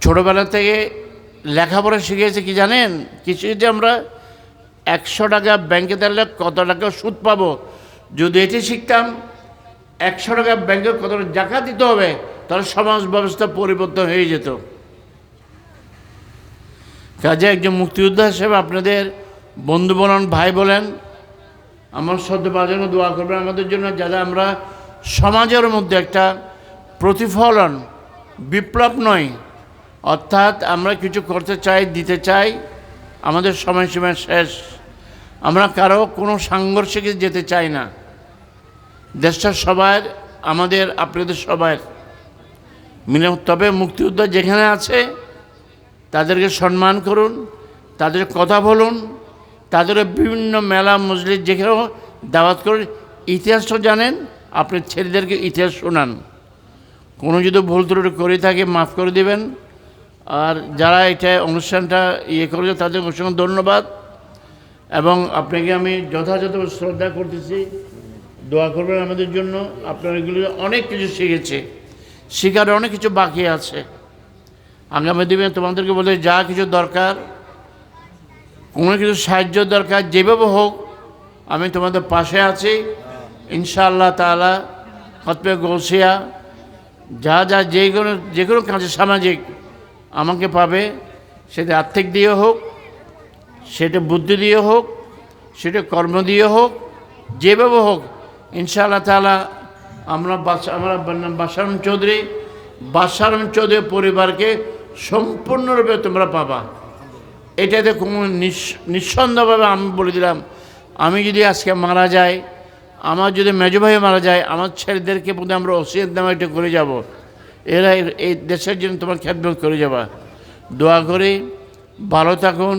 ছোটোবেলা থেকে লেখাপড়া শিখেছি কি জানেন? কিছু যদি আমরা 100 টাকা ব্যাংকে দিলে কত টাকা সুদ পাবো, যদি এটি শিখতাম 100 টাকা ব্যাংকে কত টাকা জাকাত দিতে হবে, তাহলে সমাজ ব্যবস্থা পরিবর্তন হয়ে যেত। কাজে একজন মুক্তিযোদ্ধা হিসেবে আপনাদের বন্ধু বলেন, ভাই বলেন, আমার শ্রদ্ধাভাজন দোয়া করবেন আমাদের জন্য, যাতে আমরা সমাজের মধ্যে একটা প্রতিফলন, বিপ্লব নয়, অর্থাৎ আমরা কিছু করতে চাই, দিতে চাই, আমাদের সময়সীমা শেষ, আমরা কারো কোনো সংঘর্ষে যেতে চাই না। দেশটা সবার, আমাদের আপনাদের সবার মিলে। তবে মুক্তিযোদ্ধা যেখানে আছে তাদেরকে সম্মান করুন, তাদের কথা বলুন, তাদের বিভিন্ন মেলা মজলিস যেখানেও দাওয়াত করুন। ইতিহাসটা জানেন, আপনি ছেলেদেরকে ইতিহাস শোনান। কোনো যদি ভুল ত্রুটি করে থাকে মাফ করে দেবেন। আর যারা এটা অনুষ্ঠানটা করেছে তাদের অসংখ্য ধন্যবাদ, এবং আপনাকে আমি যথাযথ শ্রদ্ধা করতেছি। দোয়া করবেন আমাদের জন্য। আপনারা এগুলো অনেক কিছু শিখেছে, শেখার অনেক কিছু বাকি আছে। আগামী দিনে তোমাদেরকে বলে যা কিছু দরকার, কোনো কিছু সাহায্য দরকার, যেভাবে হোক আমি তোমাদের পাশে আছি ইনশাআল্লাহ তাআলা। খতবে গৌসিয়া যা যা যে কোনো কাজে সামাজিক আমাকে পাবে, সেটা আর্থিক দিয়ে হোক, সেটা বুদ্ধি দিয়ে হোক, সেটা কর্ম দিয়ে হোক, যেভাবে হোক ইনশাআল্লাহ তাআলা। আমরা বাশার আহমদ চৌধুরী পরিবারকে সম্পূর্ণরূপে তোমরা পাবা। এটাতে কোনো নিঃসন্দেহভাবে আমি বলে দিলাম, আমি যদি আজকে মারা যাই, আমার যদি মেজো ভাই মারা যায়, আমার ছেলেদেরকে প্রতি আমরা ওসিয়ত নামা এটা করে যাব, এরা এই দেশের জন্য তোমার খেদমত করে যাবা। দোয়া করি ভালো থাকুন,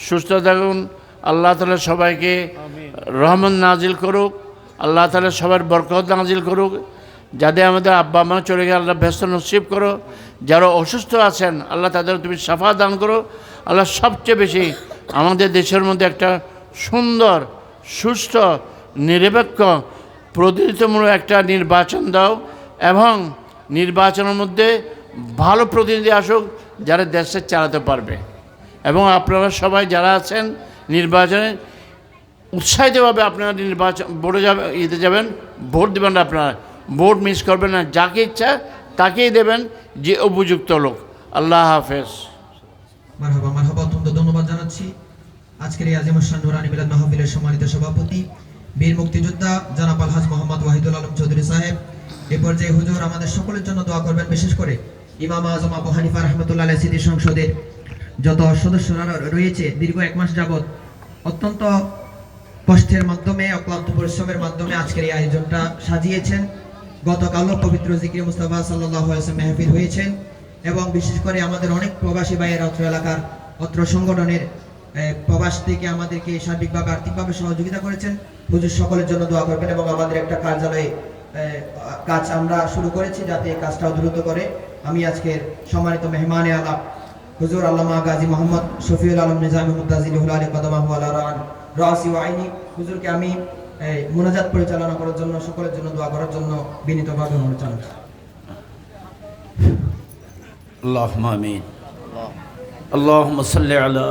সুস্থ থাকুন। আল্লাহ তাআলা সবাইকে রহমত নাজিল করুক, আল্লাহ তাআলা সবার বরকত নাজিল করুক। যাদের আমাদের আব্বা মা চলে গেলে আল্লাহ ব্যস্ত নসিব করো, যারা অসুস্থ আছেন আল্লাহ তাদের তুমি সাফা দান করো। আল্লাহ সবচেয়ে বেশি আমাদের দেশের মধ্যে একটা সুন্দর, সুস্থ, নিরপেক্ষ, প্রতিনিধিত্বমূলক একটা নির্বাচন দাও, এবং নির্বাচনের মধ্যে ভালো প্রতিনিধি আসুক যারা দেশে চালাতে পারবে। এবং আপনারা সবাই যারা আছেন নির্বাচনে উৎসাহিতভাবে আপনারা নির্বাচন ভোটে যাবেন, ভোট দেবেন। আপনারা ভোট মিস করবেন না, যাকে ইচ্ছা তাকেই দেবেন, যে উপযুক্ত লোক। আল্লাহ হাফেজ। মারহাবা মারহাবা, অত্যন্ত ধন্যবাদ জানাচ্ছি আজকের এই আজিম শান নুরানী মিলাদ মাহফিলের সম্মানিত সভাপতি বীর মুক্তিযোদ্ধা জনাব আলহাজ মোহাম্মদ ওয়াহিদুল আলম চৌধুরী সাহেব। এই পর্যায়ে হুজুর আমাদের সকলের জন্য দোয়া করবেন, বিশেষ করে ইমাম আজম আবু হানিফা রাহমাতুল্লাহ আলাইহি স্মৃতি সংসদের যত সদস্যরা রয়েছে দীর্ঘ 1 মাস যাবত অত্যন্ত কষ্টের মাধ্যমে, অক্লান্ত পরিশ্রমের মাধ্যমে আজকের এই আয়োজনটা সাজিয়েছেন। গতকালও পবিত্র জিকির মুস্তাফা সাল্লাল্লাহু আলাইহি ওয়াসাল্লাম মাহফিল হয়েছেন, এবং বিশেষ করে আমাদের অনেক প্রবাসী ভাইয়ের অত্র এলাকার অত্র সংগঠনের প্রবাস থেকে আমাদেরকে সার্বিকভাবে আর্থিকভাবে সহযোগিতা করেছেন। হুজুর সকলের জন্য দোয়া করবেন, এবং আমাদের একটা কার্যালয়ে কাজ আমরা শুরু করেছি, যাতে এই কাজটাও দ্রুত করে। আমি আজকের সম্মানিত মেহমানে আলাপ হুজুর আল্লামা গাজী মোহাম্মদ শফিউল আলম নিজামী মুতাজিলুল আলী কদমাহু আলা রাসি ওয়া আইনি হুজুরকে আমি মুনাজাত পরিচালনা করার জন্য, সকলের জন্য দোয়া করার জন্য বিনীতভাবে অনুরোধ জানাচ্ছি। اللهم آمين. اللهم صل على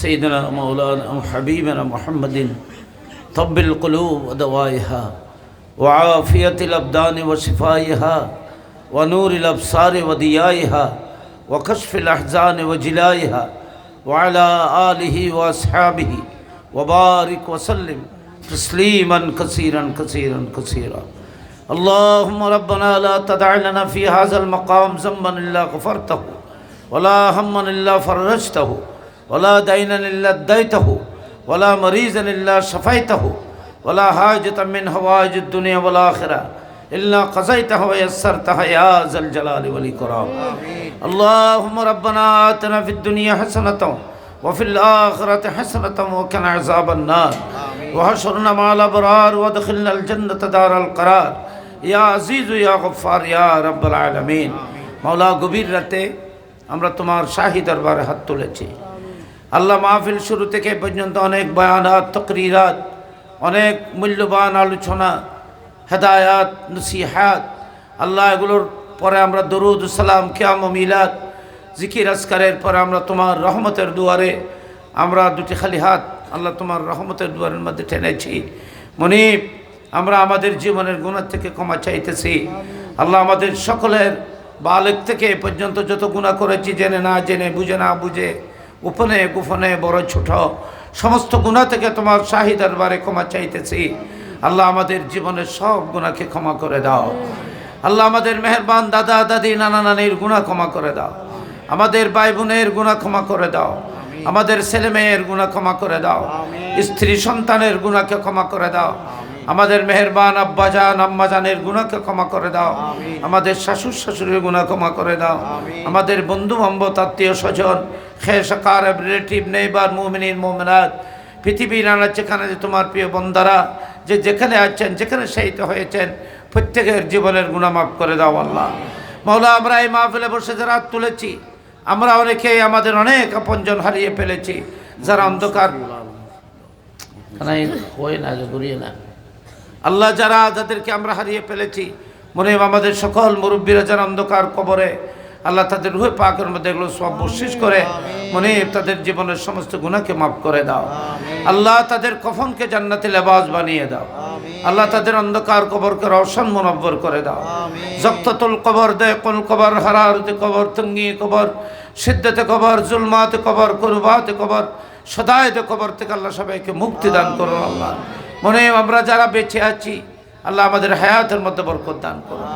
سيدنا مولانا وحبيبنا محمد طب القلوب ودوائها وعافية الأبدان وشفائها ونور الأبصار وضيائها وكشف الأحزان وجلائها وعلى آله وأصحابه وبارك وسلم تسليما كثيرا كثيرا كثيرا. اللهم ربنا لا تدع لنا في هذا المقام ذنبا إلا غفرته ولا هما إلا فرجته ولا دينا إلا اديته ولا مريضا إلا شفيته ولا حاجة من حوائج الدنيا والآخرة إلا قضيتها ويسرتها يا ذا الجلال والإكرام. اللهم ربنا آتنا في الدنيا حسنة وفي الآخرة حسنة وقنا عذاب النار وحشرنا مع الأبرار وادخلنا الجنة دار القرار ইয়া আজিজু ইয়া গফফার ইয়া রাব্বাল আলামিন। মাওলা, গভীর রাতে আমরা তোমার শাহী দরবারে হাত তুলেছি। আল্লাহ, মাহফিল শুরু থেকে পর্যন্ত অনেক বয়ানাত, তাকরীরাত, অনেক মূল্যবান আলোচনা, হেদায়াত, নসিহাত, আল্লাহ, এগুলোর পরে আমরা দরুদ সালাম, কিয়াম ও মিলাদ, জিকির আজকারের পরে আমরা তোমার রহমতের দুয়ারে আমরা দুটি খালি হাত আল্লাহ তোমার রহমতের দুয়ারের মধ্যে টেনেছি। মনিব, আমরা আমাদের জীবনের গুনাহ থেকে ক্ষমা চাইতেছি। আল্লাহ আমাদের সকলের বালেক থেকে এ পর্যন্ত যত গুনাহ করেছি, জেনে না জেনে, বুঝে না বুঝে, গোপনে গোপনে, বড় ছোট সমস্ত গুনাহ থেকে তোমার শাহী দরবারে ক্ষমা চাইতেছি। আল্লাহ আমাদের জীবনের সব গুনাহকে ক্ষমা করে দাও। আল্লাহ আমাদের মেহেরবান দাদা দাদি নানা নানির গুনাহ ক্ষমা করে দাও। আমাদের ভাই বোনের গুনাহ ক্ষমা করে দাও। আমাদের ছেলে মেয়ের গুনাহ ক্ষমা করে দাও। স্ত্রী সন্তানের গুনাহকে ক্ষমা করে দাও। আমাদের মেহেরবান আব্বাজান আম্মাজানের গুনাহকে ক্ষমা করে দাও। আমাদের শাশুড় শাশুড়ির গুনাহ ক্ষমা করে দাও। আমাদের বন্ধু বান্ধব আত্মীয় স্বজন খেসাকার রিলেটিভ নেইবার মুমিনিন মুমিনাত পৃথিবীর নানা যেখানে যে তোমার প্রিয় বন্দারা যে যেখানে আছেন, যেখানে শহীদ হয়েছেন, প্রত্যেকের জীবনের গুনাহ মাফ করে দাও আল্লাহ। মাওলা, আমরা এই মাহফিলে বসে যারা হাত তুলেছি, আমরা অনেকেই আমাদের অনেক আপনজন হারিয়ে ফেলেছি। যারা অন্ধকার আল্লাহ, যাদেরকে আমরা হারিয়ে ফেলেছি, মনে আমাদের সকল মুরব্বীরা যারা অন্ধকার কবরে, আল্লাহ তাদের রূহে পাকের মধ্যে এগুলো সব বর্ষিস করে মনে তাদের জীবনের সমস্ত গুনাহকে মাফ করে দাও আল্লাহ। তাদের কফনকে জান্নাতে লেবাস বানিয়ে দাও আল্লাহ। তাদের অন্ধকার কবরকে রওশন মুনব্বর করে দাও। জক্ততুল কবর, দেকুল কবর, হারারতে কবর, তঙ্গি কবর, সিদ্দতে কবর, জুলমাতে কবর, কুরবাতে কবর, সদায়তে কবর থেকে আল্লাহ সবাইকে মুক্তি দান করুন আল্লাহ। মনে আমরা যারা বেঁচে আছি, আল্লাহ আমাদের হায়াতের মধ্যে বরকত দান করুন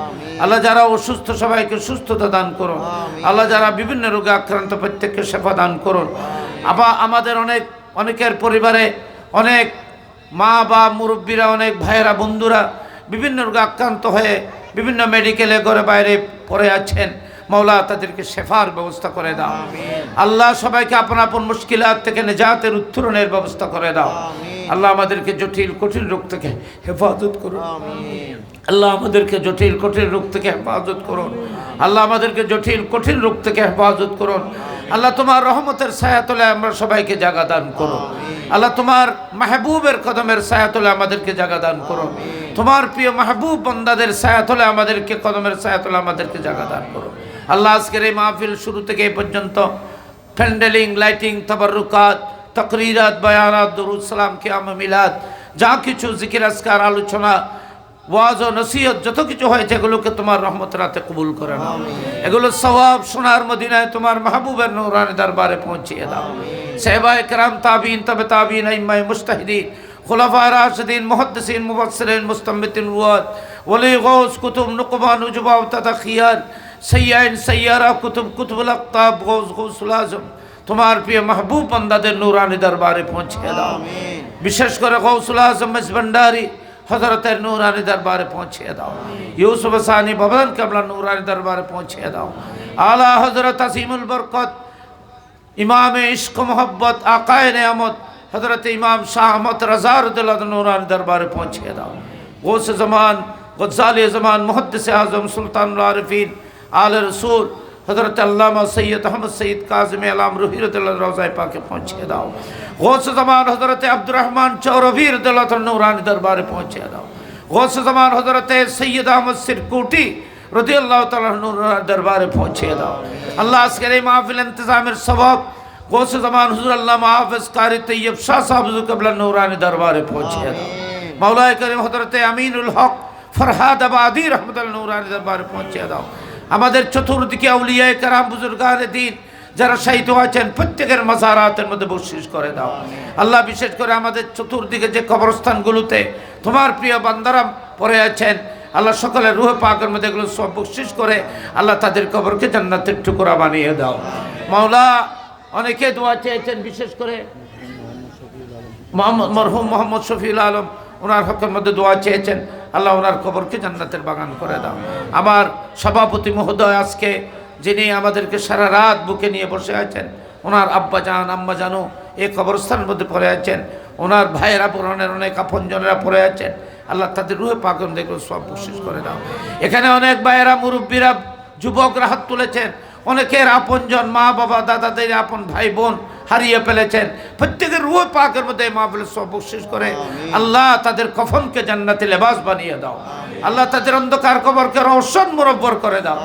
আল্লাহ। যারা অসুস্থ সবাইকে সুস্থতা দান করুন আল্লাহ। যারা বিভিন্ন রোগে আক্রান্ত প্রত্যেককে শেফা দান করুন। আবার আমাদের অনেকের পরিবারে অনেক মা বা মুরব্বীরা, অনেক ভাইয়েরা, বন্ধুরা বিভিন্ন রোগে আক্রান্ত হয়ে বিভিন্ন মেডিকেলে ঘরে বাইরে পড়ে আছেন। মাওলা, তাদেরকে শেফার ব্যবস্থা করে দাও আল্লাহ। সবাইকে আপন আপন মুশকিলাত থেকে নিজাতের উত্তরণের ব্যবস্থা করে দাও আল্লাহ। আমাদেরকে জটিল কঠিন রোগ থেকে হেফাজত করুন আল্লাহ। আমাদেরকে জটিল কঠিন রোগ থেকে হেফাজত করুন আল্লাহ। আমাদেরকে জটিল কঠিন রোগ থেকে হেফাজত করুন আল্লাহ। তোমার রহমতের ছায়াতলে আমরা সবাইকে জায়গা দান করুন আল্লাহ। তোমার মাহবুবের কদমের ছায়াতলে আমাদেরকে জায়গা দান করুন। তোমার প্রিয় মাহবুব বান্দাদের ছায়াতলে আমাদেরকে, কদমের ছায়াতলে আমাদেরকে জায়গা দান করুন আল্লাহ। আজকের এই মাহফিল শুরু থেকে এই পর্যন্ত প্যান্ডেলিং, লাইটিং, তাবাররুকাত, তাকরিরাত, বায়ানাত, দুরুদ সালাম, কিয়াম মিলাদ, যা কিছু জিকির আজকার, আলোচনা, ওয়াজ ও নসিহত যত কিছু হয়েছে, এগুলোকে তোমার রহমতের হাতে কবুল করে নাও। এগুলো সওয়াব সোনার মদিনায় তোমার মাহবুবের নূরানি দরবারে পৌঁছিয়ে দাও। সাহাবায়ে কেরাম, তাবিঈন, তবে তাবিঈন, আইম্মায়ে মুজতাহিদিন, খুলাফায়ে রাশিদিন, মুহাদ্দিসিন, মুফাসসিরিন, মুস্তামবিতিন, রুয়াত, ওলি গৌস, কুতুব, নুকবা, নুজবা, তাদাখিয়ার, সাইয়্যাইন, সাইয়ারা, কুতুবুল আকতাব, গৌসুল আজম, তোমার প্রিয় মাহবুব বান্দাদের নূরানি দরবারে পৌঁছিয়ে দাও। বিশেষ করে গৌসুল আজম মেজবান্ডারি হযরতের নূরানি দরবারে পৌঁছিয়ে দাও। ইউসুফ সানি ভবন কেবলা নূরানি দরবারে পৌঁছিয়ে দাও। আলা হযরত আসিমুল বরকত, ইমামে ইশক মোহব্বত, আকায়ে নেয়ামত হযরত ইমাম শাহ আহমদ রাজা রাদিয়াল্লাহু আনহু নূরানি দরবারে পৌঁছিয়ে দাও। গৌস জামান, গজ্জালি জামান, মুহাদ্দিস আজম, সুলতানুল আরিফিন, আলে রসুল হযরত আল্লামা সৈয়দ আহমদ সঈদ কাজিম আলাম রুহি রাদিয়াল্লাহু আনহু রওজায়ে পাকে পৌঁছিয়ে দাও। গৌস জামান হযরত আব্দুর রহমান চৌরভী রাদিয়াল্লাহু আনহু নূরানি দরবারে পৌঁছিয়ে দাও। গৌস জামান হযরত সৈয়দ আহমদ সিরকুটি রাদিয়াল্লাহু তাআলা নূরানি দরবারে পৌঁছিয়ে দাও আল্লাহ। আজকের এই মাহফিল ইন্তজামের সওয়াব গৌস জামান হুজুর আল্লামা হাফেজ কারি তৈয়ব শাহ সাহেব কেবলা নূরানি দরবারে পৌঁছিয়ে দাও। মাওলায়ে করিম হযরত আমিনুল হক ফরহাদ আবাদি রহমতুল্লাহ নূরানি দরবারে পৌঁছিয়ে দাও। আমাদের চতুর্দিকে আউলিয়ায়ে কেরাম, বুজুর্গানে দ্বীন যারা শহীদ হয়েছেন, প্রত্যেকের মাজারাতের মধ্যে বখশিশ করে দাও আল্লাহ। বিশেষ করে আমাদের চতুর্দিকে যে কবরস্থানগুলোতে তোমার প্রিয় বান্দারা পড়ে আছেন আল্লাহ, সকলের রূহে পাকের মধ্যে এগুলো সব বখশিশ করে আল্লাহ তাদের কবরকে জান্নাতের টুকরা বানিয়ে দাও মাওলা। অনেকে দোয়া চেয়েছেন, বিশেষ করে মরহুম মোহাম্মদ শফিউল আলম, ওনার হকের মধ্যে দোয়া চেয়েছেন আল্লাহ, ওনার কবরকে জান্নাতের বাগান করে দাও। আমার সভাপতি মহোদয় আজকে যিনি আমাদেরকে সারা রাত বুকে নিয়ে বসে আছেন, ওনার আব্বা জান আম্মা জানও এই কবরস্থানের মধ্যে পড়ে আছেন, ওনার ভাইয়েরা পুরানের অনেক আপনজনেরা পড়ে আছেন আল্লাহ, তাদের রূহে পাকের মধ্যে এগুলো সব বখশিশ করে দাও। এখানে অনেক ভাইয়েরা, মুরব্বীরা, যুবকরা হাত তুলেছেন, অনেকের আপনজন মা বাবা দাদাদের আপন ভাই বোন হারিয়ে ফেলেছেন, প্রত্যেকের রূহে পাকের মধ্যে মাহফিল সব বখশিশ করে আল্লাহ তাদের কফনকে জান্নাতি লেবাস বানিয়ে দাও আল্লাহ। তাদের অন্ধকার কবরকে রওশন মুনব্বর করে দাও।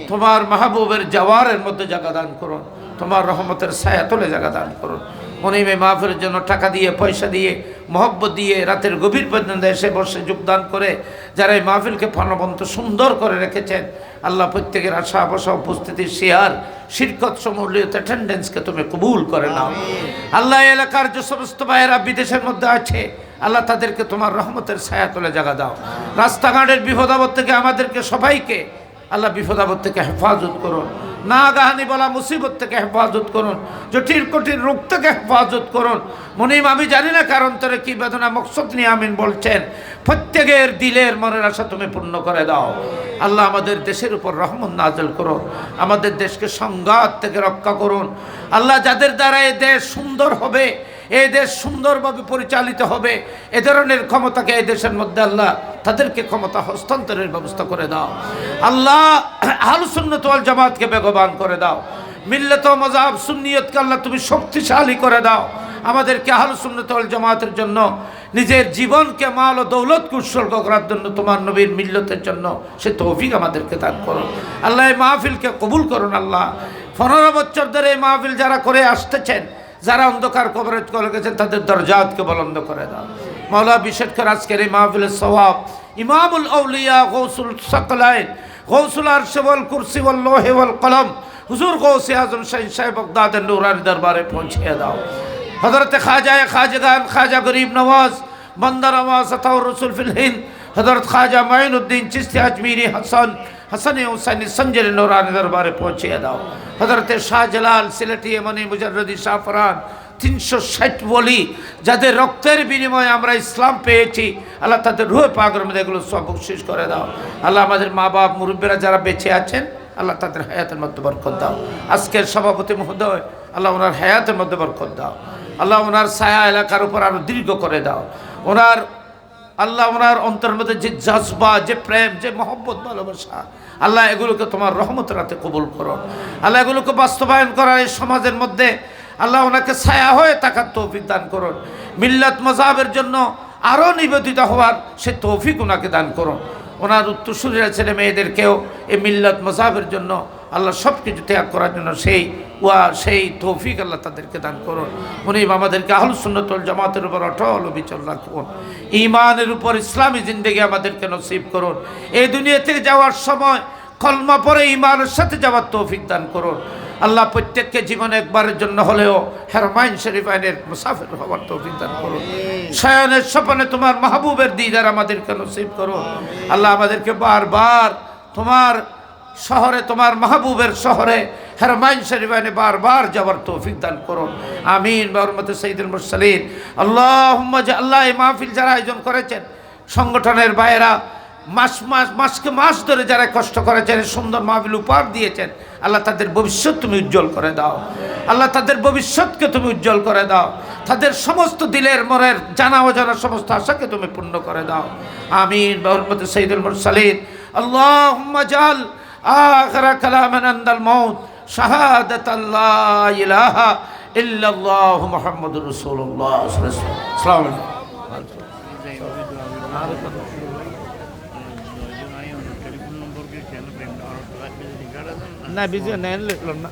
তোমার মাহবুবের জওয়ারের মধ্যে জায়গা দান করুন, তোমার রহমতের ছায়া তলে জায়গা দান করুন। মনিম এই মাহফিলের জন্য টাকা দিয়ে, পয়সা দিয়ে, মহব্বত দিয়ে, রাতের গভীর পর্যন্ত এসে বসে যোগদান করে যারা এই মাহফিলকে প্রাণবন্ত সুন্দর করে রেখেছেন, আল্লাহ প্রত্যেকের আশা বসা উপস্থিতি, শেয়ার, শিরকত, সমূলিয়ত, অ্যাটেন্ডেন্সকে তুমি কবুল করে নাও। আল্লাহ এলাকার যে সমস্ত ভাইয়েরা বিদেশের মধ্যে আছে, আল্লাহ তাদেরকে তোমার রহমতের ছায়া তলে জায়গা দাও। রাস্তাঘাটের বিপদ আপদ থেকে আমাদেরকে সবাইকে আল্লাহ বিপদ আপদ থেকে হেফাজত করুন, না গাহানি বলা মুসিবত থেকে হেফাজত করুন, জটিল কঠিন রোগ থেকে হেফাজত করুন। মনিম আমি জানি না কার অন্তরে কি বেদনা, মকসদ নিয়ে আমিন বলছেন, প্রত্যেকের দিলের মনের আশা তুমি পূর্ণ করে দাও। আল্লাহ আমাদের দেশের উপর রহমত নাজেল করুন, আমাদের দেশকে সংঘাত থেকে রক্ষা করুন। আল্লাহ যাদের দ্বারা এই দেশ সুন্দর হবে, এই দেশ সুন্দরভাবে পরিচালিত হবে, এ ধরনের ক্ষমতাকে এই দেশের মধ্যে আল্লাহ তাদেরকে ক্ষমতা হস্তান্তরের ব্যবস্থা করে দাও। আল্লাহ আহলুস সুন্নাত ওয়াল জামাতকে বেগবান করে দাও, মিল্লাত ও মাযহাব সুন্নিয়তকে আল্লাহ তুমি শক্তিশালী করে দাও। আমাদেরকে আহলুস সুন্নাত ওয়াল জামাতের জন্য নিজের জীবনকে মাল ও দৌলতকে উৎসর্গ করার জন্য, তোমার নবীর মিল্লতের জন্য সে তৌফিক আমাদেরকে দান করুন। আল্লাহ এই মাহফিলকে কবুল করুন। আল্লাহ 15 বছর ধরে এই মাহফিল যারা করে আসতেছেন, যারা অন্ধকার কবরে চলে গেছেন, তাদের দরজাতকে বুলন্দ করে দাও। মাওলা বিশেষ করে আজকের এই মাহফিলের সওয়াব ইমামুল আউলিয়া গৌসুল সাকলাইন, গৌসুল আরশ ওয়াল কুরসি ওয়াল লৌহ ওয়াল কলম, হুজুর গৌসে আজম শাহীন সাহেব বাগদাদের নূরানি দরবারে পৌঁছিয়ে দাও। হযরত খাজাগান খাজা গরিব নওয়াজ বান্দা নওয়াজ আতাউর রাসূল ফিল হিন্দ, হযরত খাজা মাইনুদ্দিন চিশতি আজমিরি হাসানে হুসাইনি সঞ্জের নূরানি দরবারে পৌঁছিয়ে দাও। হযরত শাহজালাল সিলেটি এমনি মুজাররদি শাহফরান 360 বলি যাদের রক্তের বিনিময়ে আমরা ইসলাম পেয়েছি, আল্লাহ তাদের রূহ পাকের মধ্যে এগুলো সব বখশিশ করে দাও। আল্লাহ আমাদের মা বাপ মুরব্বীরা যারা বেঁচে আছেন, আল্লাহ তাদের হায়াতের মধ্যে বরকত দাও। আজকের সভাপতি মহোদয়, আল্লাহ ওনার হায়াতের মধ্যে বরকত দাও। আল্লাহ ওনার ছায়া এলাকার উপর আরো দীর্ঘ করে দাও। ওনার আল্লাহ ওনার অন্তরের মধ্যে যে জজবা, যে প্রেম, যে মহব্বত, ভালোবাসা, আল্লাহ এগুলোকে তোমার রহমতের হাতে কবুল করো। আল্লাহ এগুলোকে বাস্তবায়ন করার এই সমাজের মধ্যে আল্লাহ ওনাকে ছায়া হয়ে থাকার তৌফিক দান করুন। মিল্লাত মাযহাবের জন্য আরও নিবেদিত হওয়ার সে তৌফিক ওনাকে দান করুন। ওনার উত্তরসূরিরা ছেলে মেয়েদেরকেও এই মিল্লাত মাযহাবের জন্য আল্লাহ সব কিছু ত্যাগ করার জন্য সেই তৌফিক আল্লাহ তাদেরকে দান করুন। উনি আমাদেরকে আহলুস সুন্নাত ওয়াল জামাতের উপর অটল অবিচল রাখুন। ঈমানের উপর ইসলামী জিন্দেগি আমাদেরকে নসিব করুন। এই দুনিয়া থেকে যাওয়ার সময় কলমা পরে ঈমানের সাথে যাওয়ার তৌফিক দান করুন। আল্লাহ প্রত্যেককে জীবনে একবারের জন্য হলেও হারমাইন শরীফাইনের মুসাফির হওয়ার তৌফিক দান করুন। শয়নের স্বপ্নে তোমার মাহবুবের দিদার আমাদেরকে নসিব করুন। আল্লাহ আমাদেরকে বারবার তোমার শহরে, তোমার মাহবুবের শহরে হারমাইন শরীফাইনে বারবার যাওয়ার তৌফিক দান করুন। আমিন বিহরমতি সাইয়্যিদুল মুরসালিন। আল্লাহুম্মা আল্লাহ এই মাহফিল যারা আয়োজন করেছেন, সংগঠনের ভাইয়েরা মাসকে মাস ধরে যারা কষ্ট করেছেন, সুন্দর মাহফিল উপহার দিয়েছেন, আল্লাহ তাদের ভবিষ্যৎ তুমি উজ্জ্বল করে দাও। আল্লাহ তাদের ভবিষ্যৎকে তুমি উজ্জ্বল করে দাও। তাদের সমস্ত দিলের মনের জানা অজানা সমস্ত আশাকে তুমি পূর্ণ করে দাও। আমিন বিহরমতি সাইয়্যিদুল মুরসালিন। আল্লাহুম্মা জাল আখিরা কালামানা আনদাল মাউত শাহাদাতাল লা ইলাহা ইল্লাল্লাহু মুহাম্মাদুর রাসূলুল্লাহ সাল্লাল্লাহু আলাইহি ওয়াসাল্লাম। আসসালামু আলাইকুম। না বিজয় নেন লিখলাম না।